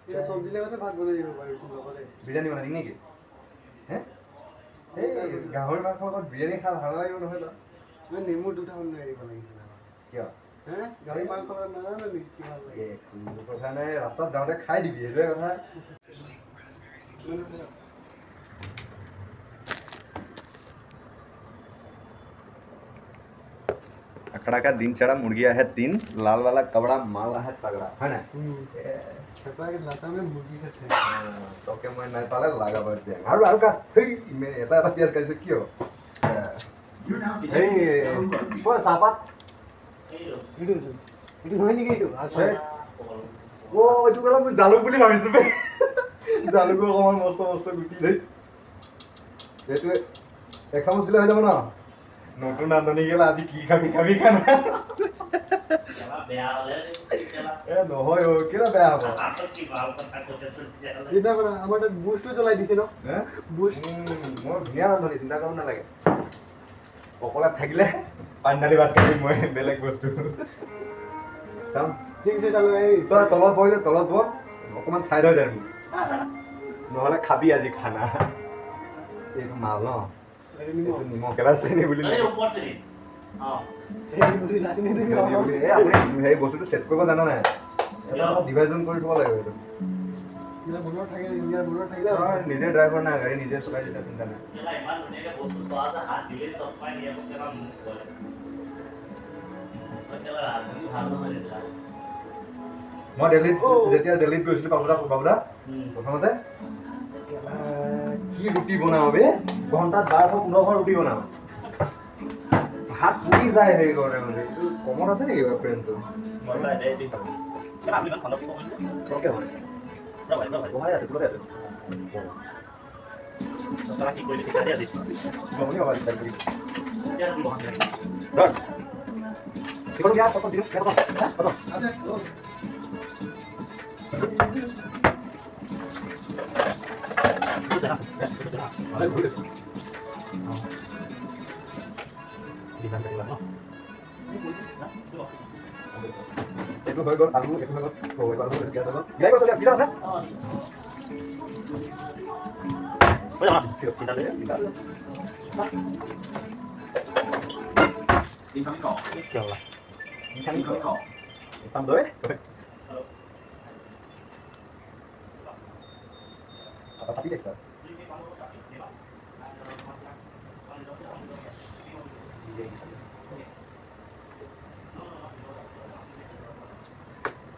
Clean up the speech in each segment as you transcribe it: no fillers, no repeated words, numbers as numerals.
ये सब्जी लगाते भात बनाई দিব পাৰিছো লগতে বিৰিয়ানী বনাই নেকি হে এই গাহৰি মাংস লগত বিৰিয়ানী খাই ভাল লাগিব নহয় তো মই নেমু দুটামান লৈ আহিব লাগিছিল কিয় হে গাহৰি মাংস নাজানো নেকি কি ভাল লাগে এই কথা নাই ৰাস্তাত যাওঁতে খাই দিবি এইটোৱে কথা अखड़ा का दिन चढ़ा मुर्गिया है 3 लाल वाला कपड़ा माल है तगड़ा है ना छपरा के लाता में मुर्गी का थे तो के मैं नहीं पाले लागा बर जे और हल्का मैं এটা পিয়াজ খাইছে কিয় এই ও সাপাত ইটো নহয় নেকি ইটো ও এইটো গলা মই জালুক বুলি ভাবিছো বে জালুক অকমান মস্ত মস্ত গুটি দেই এইটো এক চামুচ দিলে হৈ যাব না নতুন ৰান্ধনি গেলা আজি কি খাবি খানা বেয়া হলে এ নহয় ও কিলা বেয়া হ'ব কি ভাল কথা কৈছে এটা কৰা আমাৰ তাত বুস্টটো চলাই দিছে ন হে বুস্ট মই ধুনীয়া ৰান্ধনি চিন্তা কৰিব নালাগে অকলে থাকিলে পানী ঢালি ভাত খাবি মই বেলেগ বস্তু চাম চিংছ এটা লৈ তই তলত বহিলে তলত বহ অকমান চাইড হৈ যায় নহ'লে খাবি আজি খানা এইটো মাল ন এইটো নিমখ এবাৰ চেনি বুলি সেই বস্তুটো ছেট কৰিব জানা নাই এটা এটা ডিভাইজন কৰি থ'ব লাগিব এইটো নিজে ড্ৰাইভাৰ নাই গাড়ী নিজে চলাই যেতিয়া চিন্তা নাই মই দিল্লীত যেতিয়া দিল্লীত গৈছিলোঁ বাবুদা প্ৰথমতে কি ৰুটি বনাওঁ বে ঘণ্টাত 12-15 ৰুটি বনাওঁ হাত পুৰি যায় হেৰি কৰে মানে এইটো কমত আছে নেকি ফ্ৰেণ্ডটো বহাই আছে তলতে আছে কি কৰিলে ঠিকাৰি আছে গমনি হ'ব আছে ঠিক আছে ফটো দিম ফটো আছে itu bagus aku itu bagus oh itu bagus dia bagus ya itu saja kita sana oh ya kita deh kita incoming call lah incoming call estamos dois apa tadi Dexter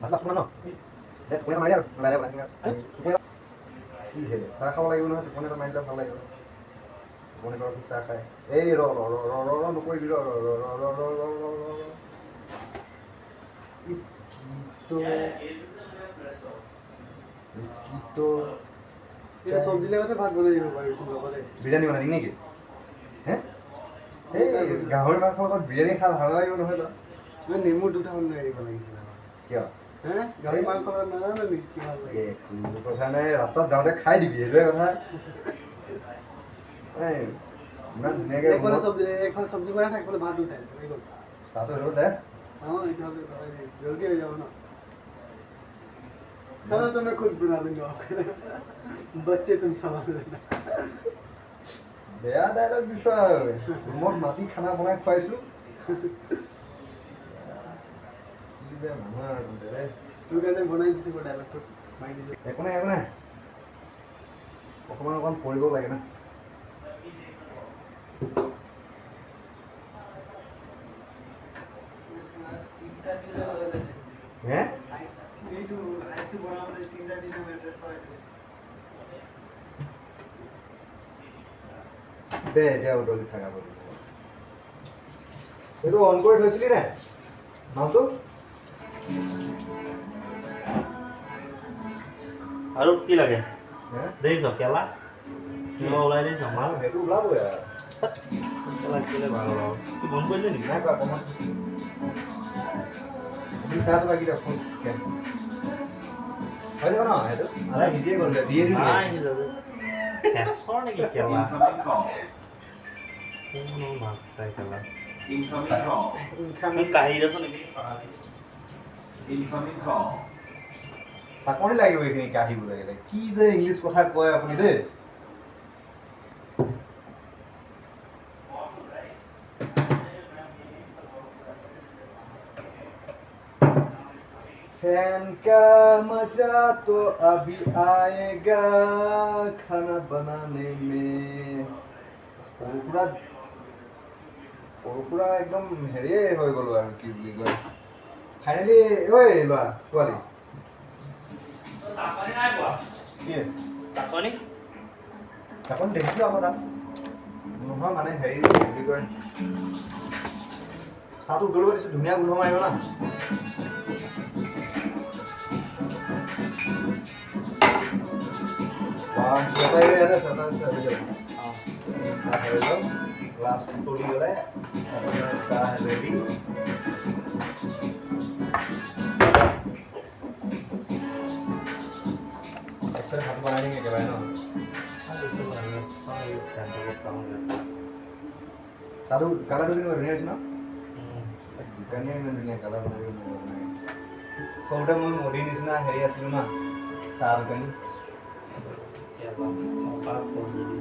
Mas mana? Punya mana ya? Mulai apa nih? Iya, saya kalau lagi mana? Punya main jam kalau lagi. Punya kalau bisa kayak, ro, nukui dulu, ro. Iskito. ये सब्जी लगाते भात बनाई দিব পাৰিছো লগতে বিৰিয়ানী বনাই নেকি হে এই গাহৰি মাংস লগত বিৰিয়ানী খাই ভাল লাগিব নহয় তো মই নেমু দুটামান লৈ আহিব লাগিছিল কিয় হে গাহৰি মাংস নাজানো নেকি কি ভাল লাগে এই কথা নাই ৰাস্তাত যাওঁতে খাই দিবি এইটোৱে কথা এই ইমান ধুনীয়াকৈ একফালে চব্জি বনাই থাকিবলৈ ভাত উঠাই হৈ গ'ল চাহটো হৈ গ'ল দে এইটো জলদি হৈ যাব ন खाना तो मैं खुद बना दूंगा बच्चे तुम संभाल लेना बेया डायलॉग বিচাৰ ৰুমত মাটি খানা বনাই খুৱাইছো কি দে মানুহ আৰু দে তোৰ কাৰণে বনাই দিছো গো ডায়লগটো মাৰি দিছো একো নাই অকমান পঢ়িব লাগে না হে দে উদলি থাকা বুলি এইটো অন কৰি থৈছিলি নে মালটো আৰু কি লাগে দেখিছ কেলা ওলাই দিছ মাল সেইটো ওলাবই কেলা কেলে ভাল ওলাব তুই বন্ধ কৰিলি নেকি নাই অকণমান তুমি চাহটো লাগি দিয়ক হৈ যাব ন সেইটো আধা ভিজিয়ে গ'ল দিয়ে দিম কেছৰ নেকি কেলা কোনো মাছ চাই কেলা কাহি আছ নেকি চাকৰি লাগিব এইখিনি কাঢ়িব লাগিলে কি যে ইংলিছ কথা কয় আপুনি দেই फैन का मजा तो अभी आएगा खाना बनाने में পুৰা একদম হেৰিয়ে হৈ গ'লো আৰু কি বুলি কয় ফাইনেলি ঐ লোৱা পোৱালি চাকৰি নাই পোৱা কি চাকৰি চাকৰি দেখিছোঁ আকৌ তাত নহয় মানে হেৰি কি বুলি কয় চাহটো উতলিব দিছোঁ ধুনীয়া গোন্ধ মাৰিব না ग्लास तोड़ी गए चाह रेडी अक्सर हाथ बनाएंगे क्या भाई ना सारू काला डोरी में रहने ना दुकानिया में दुनिया काला बनाए कोटा में मोदी निसना हेरी असली ना सारू कनी क्या बात कर रही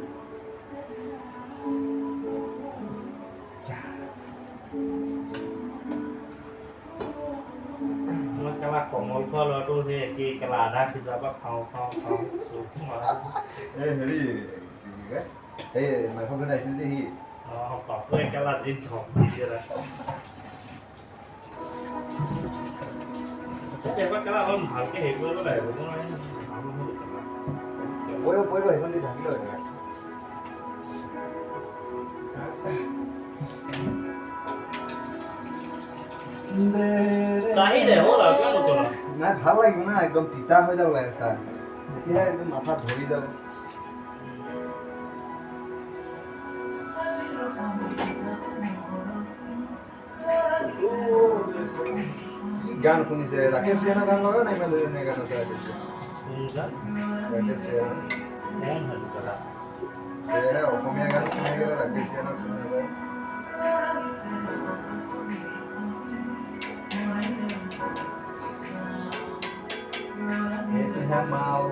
কেলা কমল খোৱা ল'ৰাটো সেই একেই কেলা আধা সিজাবা খাওঁ হেৰি এই মাইখন আহিছিল যে সি পাপু একেলা যি ধক দিয়ে কেতিয়াবা কেলা অলপ ভালকে হেৰি কৰিব লাগিব পৰিব সেইখন দি ঢাকি লয় কাহি দে হ'ল আৰু কিয় নকৰা নাই ভাল লাগিব না একদম তিতা হৈ যাব লাগে চাহ তেতিয়াহে একদম মাথা ধৰি যাব কি গান শুনিছে ৰাকেশ ৰিয়ানৰ গান লগাও না ইমান ধুনীয়া গান আছে ৰাকেশ ৰিয়ানৰ অসমীয়া গান শুনাই গ'লে ৰাকেশ ৰিয়ানক শুনাই গ'লে itu Hamal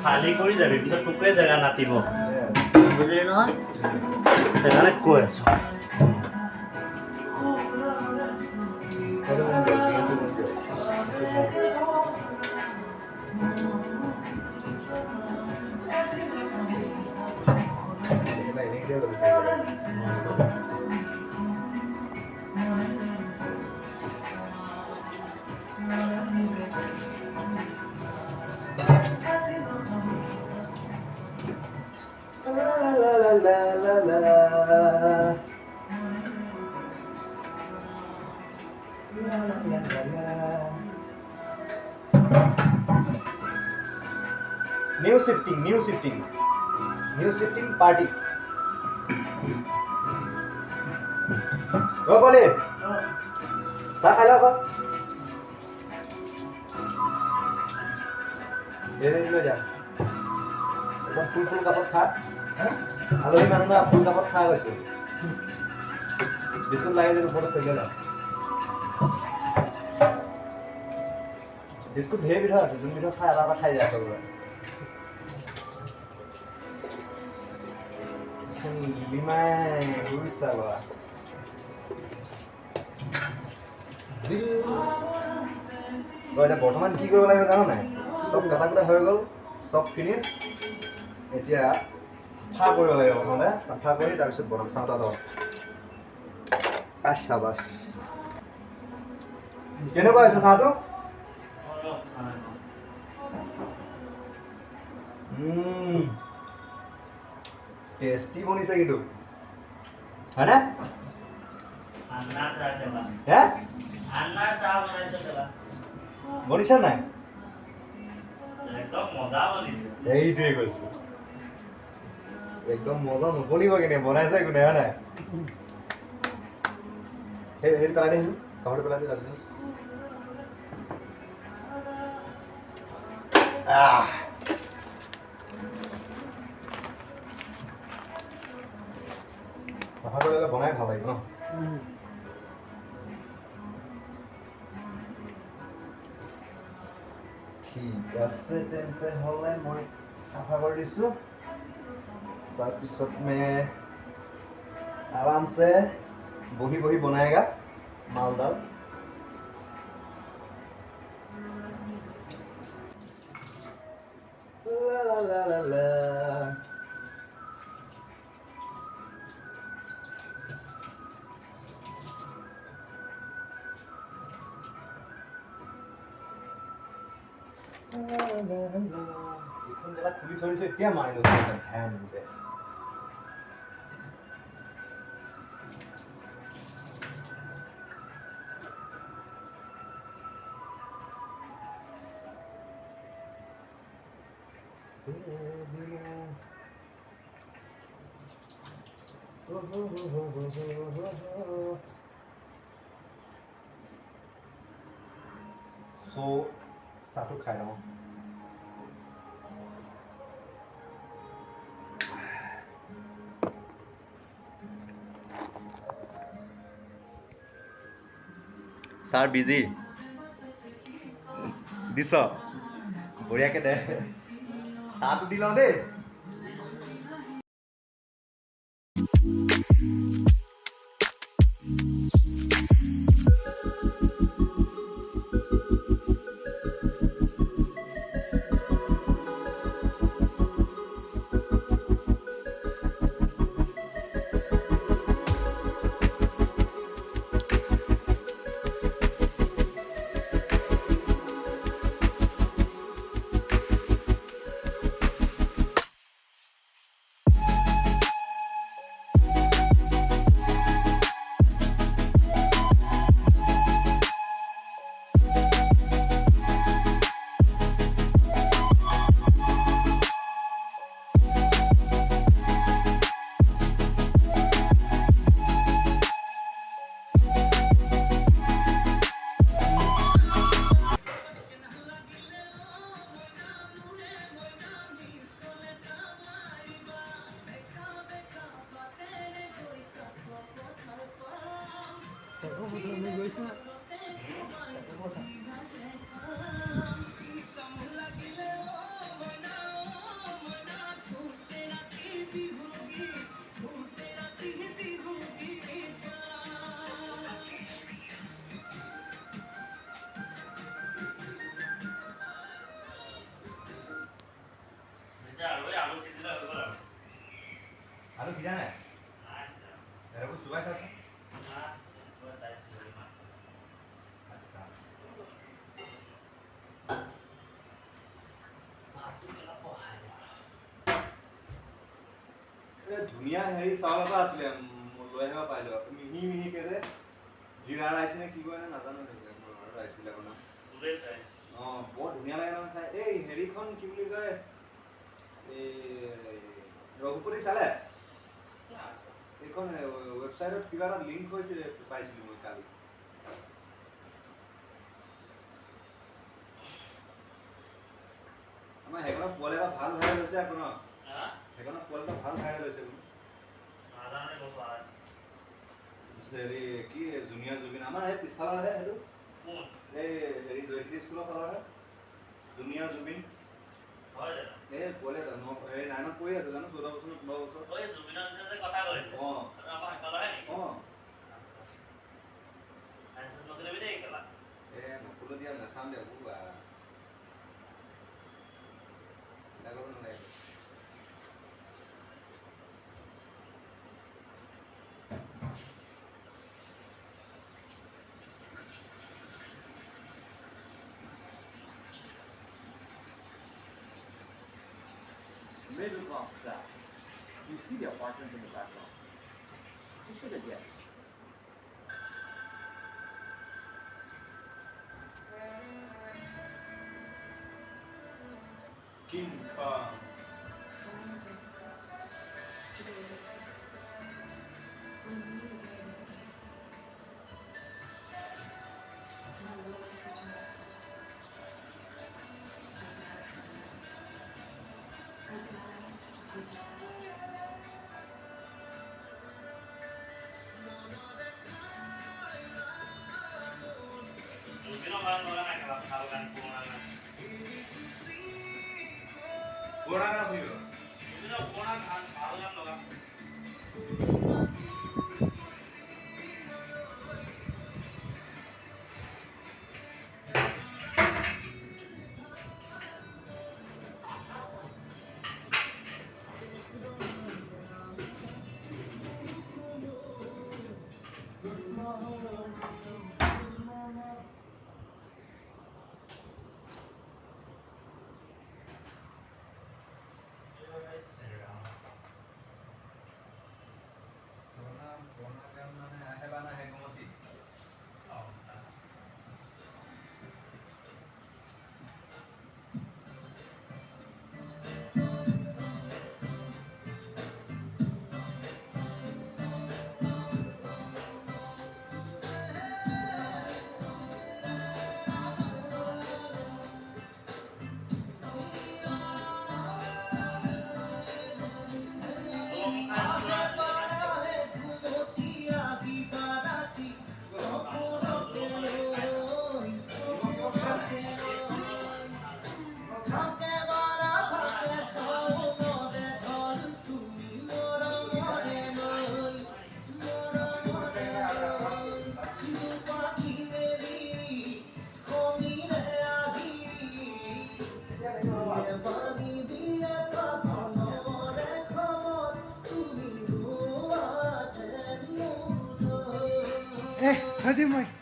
খালী কৰি যাবি পিছত তোকে জেগা নাতিব বুজিলি নহয় সেইকাৰণে কৈ আছো New shifting party. Go boleh. Sah ada apa? Ini dulu aja. एकदम full কাপত খা আলহী মানুহ ফুল কাপত খা গৈছে বিস্কুট লাগে যে ফটো থৈ গেল বিস্কুট ঢেৰ বিধৰ আছে যোন বিধৰ খাই এটা খাই যায় চবৰে লিমাই বুজিছা লোৱা এতিয়া বৰ্তমান কি কৰিব লাগিব জানো নাই চব কাটা কুটা হৈ গ'ল চব ফিনিছ এতিয়া চাফা কৰিব লাগিব প্ৰথমতে চাফা কৰি তাৰপিছত বনাম চাওঁতা লওঁ চাবাছ কেনেকুৱা হৈছে চাহটো টেষ্টি বনিছে কিন্তু হয়নে বনিছে নাই এইটোৱে কৈছো একদম মজা নবনিব কিনে বনাইছে কোনে হয় নাই হেৰি পেলাই দিছোঁ কাপোৰটো পেলাই দিছোঁ চাফা কৰিলে বনাই ভাল লাগিব ন। ঠিক আছে তেন্তে হ'লে মই চাফা কৰি দিছোঁ। তাৰপিছত আৰামছে বহি বহি বনায়েগা মালদাল। লা লা লা লা। এইখন জেগাত খুলি থৈ দিছোঁ, এতিয়া মাৰিলোঁ ধ্যান দিলে। চাহটো খাই লওঁ। ছাৰ বিজি দিছ বঢ়িয়াকে দে, চাহটো দি লওঁ দেই। আলু সিজা নাই? এটাকো চুবাই চাওঁচোন। আচ্ছা ধুনীয়া হেৰি চাউল এটা আছিলে, লৈ আহিব পাৰিলো। মিহি মিহিকে যে জিৰা ৰাইচ নে কি কয় নে নাজানো ৰাইচবিলাকৰ নাম। অঁ বৰ ধুনীয়া লাগে নহয় খাই। এই হেৰিখন কি বুলি কয়, এই ৰঘুপতি চালে? এইখন ৱেবছাইটত কিবা এটা লিংক হৈছিলে, পাইছিলোঁ মই কালি। আমাৰ সেইখনত পোৱালি এটা ভাল ভাইৰেল হৈছে আকৌ ন? সেইখনত পোৱালি এটা ভাল ভাইৰেল হৈছে বোলো। হেৰি কি জুনিয়ৰ জুবিন আমাৰ সেই পিছফালৰহে সেইটো। এই হেৰি জয়ন্তী স্কুলৰ ফালৰহে জুনিয়ৰ জুবিন। এই পোৱালি এটা হেৰি 9ত পঢ়ি আছে জানো, 14 বছৰ 15 বছৰ। অঁ অঁ নকলো দিয়া নাচাম দিয়া চিন্তা কৰিব নালাগে। Middle class staff. You see the apartment in the background. Just take a guess. King Kong. পুৰণা গান শুনিব পুৰণা গান মানে আহে বা নাহে গমতি Eh, tadi mai.